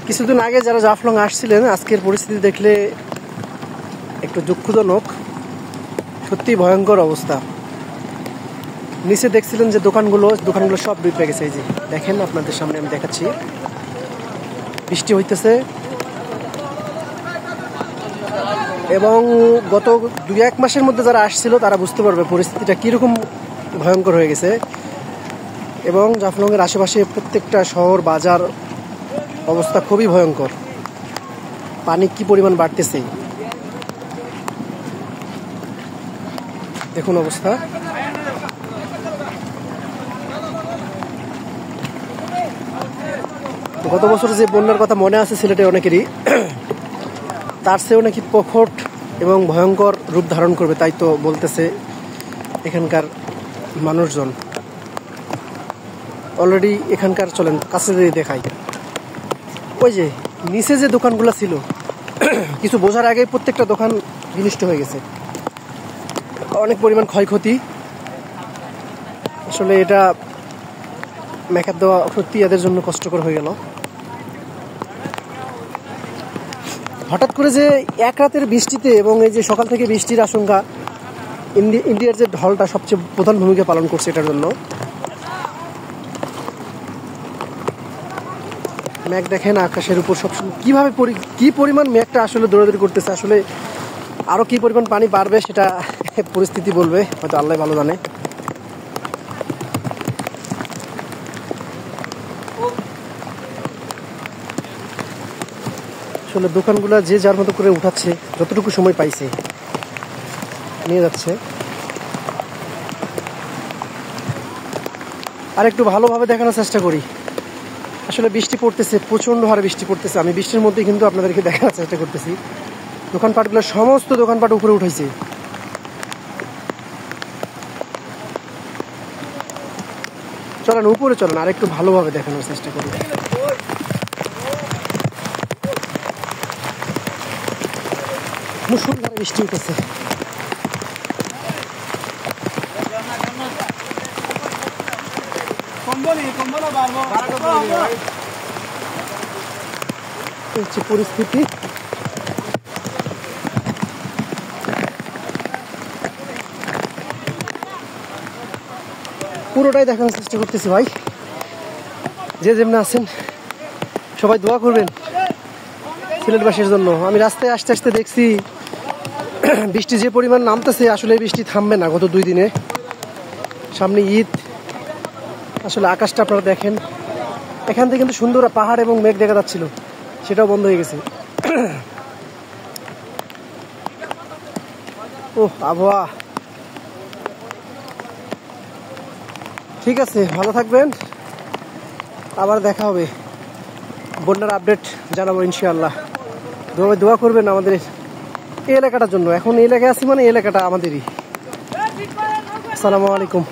কিছুদিন আগে যারা জাফলং আসছিলেন আজকের পরিস্থিতি দেখলে একটু দুঃখজনক, সত্যি ভয়ঙ্কর অবস্থা। নিচে দেখছিলেন যে দোকানগুলো সব ডুবে গেছে। এই যে দেখেন, আপনাদের সামনে আমি দেখাচ্ছি, বৃষ্টি হইতেছে এবং গত 2-1 মাসের মধ্যে যারা আসছিল তারা বুঝতে পারবে পরিস্থিতিটা কীরকম ভয়ঙ্কর হয়ে গেছে। এবং জাফলংয়ের আশেপাশে প্রত্যেকটা শহর বাজার অবস্থা খুবই ভয়ঙ্কর। পানি কি পরিমাণ বাড়তেছে দেখুন অবস্থা। গত বছর যে বন্যার কথা মনে আছে সিলেটে অনেকেরই, তার চেয়েও নাকি প্রখর এবং ভয়ঙ্কর রূপ ধারণ করবে, তাই তো বলতেছে এখানকার মানুষজন। অলরেডি এখানকার চলেন কাছে দিয়ে দেখাই, ওই যে নিচে যে দোকানগুলো ছিল কিছু বোঝার আগেই প্রত্যেকটা দোকান বিনষ্ট হয়ে গেছে, অনেক পরিমাণ ক্ষয়ক্ষতি। আসলে এটা মেকআপ দেওয়া সত্যি এদের জন্য কষ্টকর হয়ে গেল। হঠাৎ করে যে এক রাতের বৃষ্টিতে এবং এই যে সকাল থেকে বৃষ্টির আশঙ্কা, ইন্ডিয়ার যে ঢলটা সবচেয়ে প্রধান ভূমিকা পালন করছে এটার জন্য। মেঘ দেখেন আকাশের উপর সবসময় কিভাবে কি পরিমাণ মেঘটা আসলে দৌড়াদৌড়ি করতেছে। আসলে আরো কি পরিমাণ পানি বাড়বে সেটা পরিস্থিতি বলবে, হয়তো আল্লাহ ভালো জানে। আসলে দোকানগুলো যে যার মতো করে উঠাচ্ছে, যতটুকু সময় পাইছে নিয়ে যাচ্ছে। আর একটু ভালোভাবে দেখানোর চেষ্টা করি। আসলে বৃষ্টি পড়তেছে, প্রচন্ড হারে বৃষ্টি পড়তেছে। আমি বৃষ্টির মধ্যে কিন্তু আপনাদেরকে দেখানোর চেষ্টা করতেছি। দোকানপাটগুলো সমস্ত দোকানপাট উপরে উঠেছে। চলেন উপরে চলেন, আর একটু ভালোভাবে দেখানোর চেষ্টা করি। মুষলধারে বৃষ্টি উঠেছে। পরিস্থিতি পুরোটাই দেখানোর চেষ্টা করতেছি ভাই। যে যেমন আছেন সবাই দোয়া করবেন সিলেটবাসীর জন্য। আমি রাস্তায় আসতে আসতে দেখছি বৃষ্টি যে পরিমাণ নামতেছে, আসলে বৃষ্টি থামবে না। গত 2 দিনে সামনে ঈদ, আসলে আকাশটা আপনারা দেখেন, এখান থেকে কিন্তু সুন্দর পাহাড় এবং মেঘ দেখা যাচ্ছিল, সেটাও বন্ধ হয়ে গেছে। ও আবহাওয়া ঠিক আছে, ভালো থাকবেন, আবার দেখা হবে। বন্যার আপডেট জানাবো ইনশাআল্লাহ। দোয়া করবেন আমাদের এই এলাকাটার জন্য। এখন এই এলাকায় আছি মানে এই এলাকাটা আমাদেরই। আসসালামু আলাইকুম।